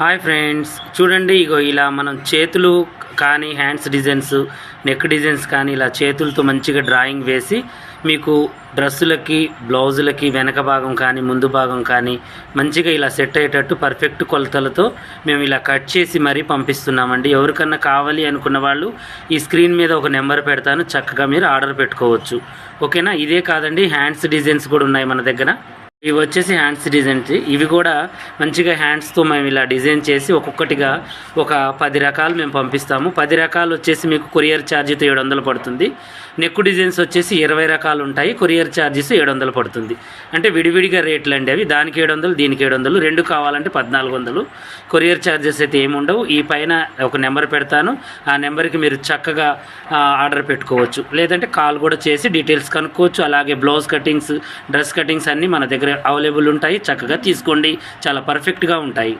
Hi friends, చూడండి ఇగో ఇలా మనం చేతులు కానీ హ్యాండ్స్ డిజైన్స్, నెక్ డిజైన్స్ కానీ ఇలా చేతులతో మంచిగా డ్రాయింగ్ వేసి మీకు డ్రెస్సులకి, బ్లౌజులకి వెనక భాగం కానీ ముందు భాగం కానీ మంచిగా ఇలా సెట్ అయ్యేటట్టు పర్ఫెక్ట్ కొలతలతో మేము ఇలా కట్ చేసి మరీ పంపిస్తున్నామండి. ఎవరికన్నా కావాలి అనుకున్న వాళ్ళు ఈ స్క్రీన్ మీద ఒక నెంబర్ పెడతాను, చక్కగా మీరు ఆర్డర్ పెట్టుకోవచ్చు. ఓకేనా? ఇదే కాదండి, హ్యాండ్స్ డిజైన్స్ కూడా ఉన్నాయి మన దగ్గర. ఇవి వచ్చేసి హ్యాండ్స్ డిజైన్స్. ఇవి కూడా మంచిగా హ్యాండ్స్తో మేము ఇలా డిజైన్ చేసి ఒక్కొక్కటిగా ఒక 10 రకాలు మేము పంపిస్తాము. 10 రకాలు వచ్చేసి మీకు కొరియర్ ఛార్జీతో 700 పడుతుంది. నెక్ డిజైన్స్ వచ్చేసి 20 రకాలు ఉంటాయి, కొరియర్ ఛార్జెస్ 700 పడుతుంది. అంటే విడివిడిగా రేట్లు అండి అవి. దానికి 700, దీనికి 700, రెండు కావాలంటే 1400. కొరియర్ ఛార్జెస్ అయితే ఏముండవు. ఈ పైన ఒక నెంబర్ పెడతాను, ఆ నెంబర్కి మీరు చక్కగా ఆర్డర్ పెట్టుకోవచ్చు. లేదంటే కాల్ కూడా చేసి డీటెయిల్స్ కనుక్కోవచ్చు. అలాగే బ్లౌజ్ కటింగ్స్, డ్రెస్ కటింగ్స్ అన్నీ మన దగ్గర అవైలబుల్ ఉంటాయి. చక్కగా తీసుకోండి, చాలా పర్ఫెక్ట్గా ఉంటాయి.